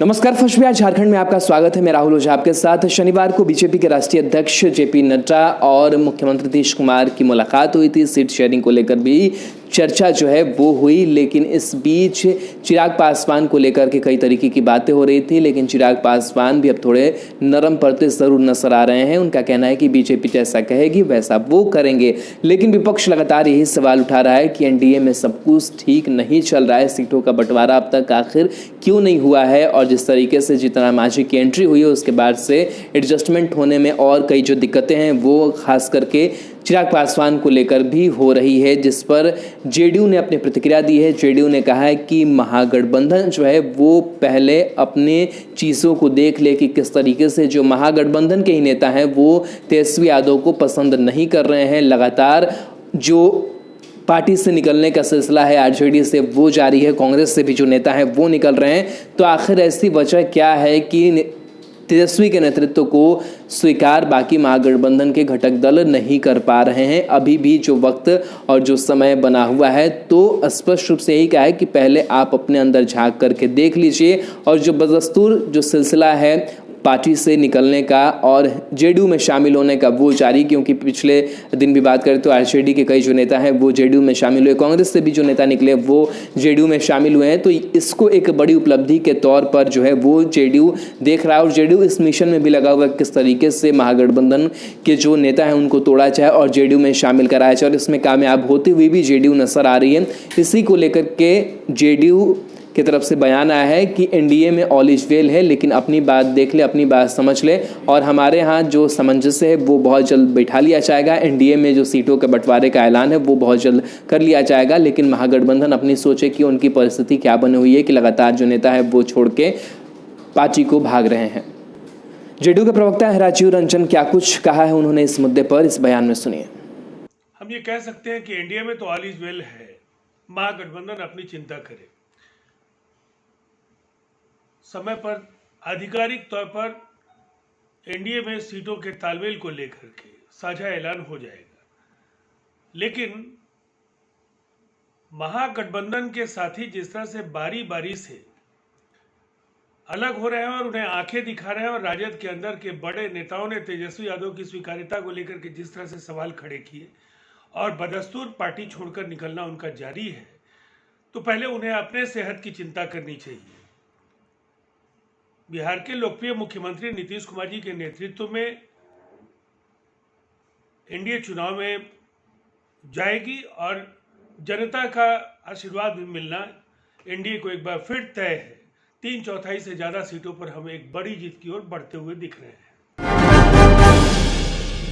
नमस्कार, फर्स्ट बिहार झारखंड में आपका स्वागत है। मैं राहुल ओझा आपके साथ। शनिवार को बीजेपी के राष्ट्रीय अध्यक्ष जेपी नड्डा और मुख्यमंत्री नीतीश कुमार की मुलाकात हुई थी। सीट शेयरिंग को लेकर भी चर्चा जो है वो हुई, लेकिन इस बीच चिराग पासवान को लेकर के कई तरीके की बातें हो रही थी। लेकिन चिराग पासवान भी अब थोड़े नरम पड़ते जरूर नजर आ रहे हैं। उनका कहना है कि बीजेपी जैसा कहेगी वैसा वो करेंगे। लेकिन विपक्ष लगातार यही सवाल उठा रहा है कि एनडीए में सब कुछ ठीक नहीं चल रहा है, सीटों का बंटवारा अब तक आखिर क्यों नहीं हुआ है, और जिस तरीके से जीतन मांझी की एंट्री हुई है उसके बाद से एडजस्टमेंट होने में और कई जो दिक्कतें हैं वो खास करके चिराग पासवान को लेकर भी हो रही है, जिस पर जेडीयू ने अपनी प्रतिक्रिया दी है। जेडीयू ने कहा है कि महागठबंधन जो है वो पहले अपने चीज़ों को देख ले कि किस तरीके से जो महागठबंधन के ही नेता हैं वो तेजस्वी यादव को पसंद नहीं कर रहे हैं। लगातार जो पार्टी से निकलने का सिलसिला है आरजेडी से वो जारी है, कांग्रेस से भी जो नेता हैं वो निकल रहे हैं। तो आखिर ऐसी वजह क्या है कि तेजस्वी के नेतृत्व को स्वीकार बाकी महागठबंधन के घटक दल नहीं कर पा रहे हैं? अभी भी जो वक्त और जो समय बना हुआ है, तो स्पष्ट रूप से यही कहा है कि पहले आप अपने अंदर झांक करके देख लीजिए। और जो बदस्तूर जो सिलसिला है पार्टी से निकलने का और जेडीयू में शामिल होने का वो जारी, क्योंकि पिछले दिन भी बात करें तो आरजेडी के कई जो नेता हैं वो जेडीयू में शामिल हुए, कांग्रेस से भी जो नेता निकले वो जेडीयू में शामिल हुए हैं। तो इसको एक बड़ी उपलब्धि के तौर पर जो है वो जेडीयू देख रहा है, और जेडीयू इस मिशन में भी लगा हुआ है किस तरीके से महागठबंधन के जो नेता हैं उनको तोड़ा जाए और जेडीयू में शामिल कराया जाए, और इसमें कामयाब होती हुई भी जेडीयू नजर आ रही है। इसी को लेकर के जेडीयू की तरफ से बयान आया है कि एनडीए में ऑल इज वेल है, लेकिन अपनी बात देख ले, अपनी बात समझ ले, और हमारे यहाँ जो सामंजस्य है वो बहुत जल्द बैठा लिया जाएगा। एनडीए में जो सीटों के बंटवारे का ऐलान है वो बहुत जल्द कर लिया जाएगा। लेकिन महागठबंधन अपनी सोचे कि उनकी परिस्थिति क्या बनी हुई है कि लगातार जो नेता है वो छोड़ के पार्टी को भाग रहे हैं। जेडीयू के प्रवक्ता है राजीव रंजन, क्या कुछ कहा है उन्होंने इस मुद्दे पर, इस बयान में सुनिए। हम ये कह सकते हैं कि एनडीए में तो ऑल इज वेल है, महागठबंधन अपनी चिंता करे। समय पर आधिकारिक तौर पर एनडीए में सीटों के तालमेल को लेकर के साझा ऐलान हो जाएगा, लेकिन महागठबंधन के साथी जिस तरह से बारी बारी से अलग हो रहे हैं और उन्हें आंखें दिखा रहे हैं, और राजद के अंदर के बड़े नेताओं ने तेजस्वी यादव की स्वीकार्यता को लेकर के जिस तरह से सवाल खड़े किए और बदस्तूर पार्टी छोड़कर निकलना उनका जारी है, तो पहले उन्हें अपने सेहत की चिंता करनी चाहिए। बिहार के लोकप्रिय मुख्यमंत्री नीतीश कुमार जी के नेतृत्व में एनडीए चुनाव में जाएगी और जनता का आशीर्वाद भी मिलना एनडीए को एक बार फिर तय है। 3/4 से ज़्यादा सीटों पर हम एक बड़ी जीत की ओर बढ़ते हुए दिख रहे हैं।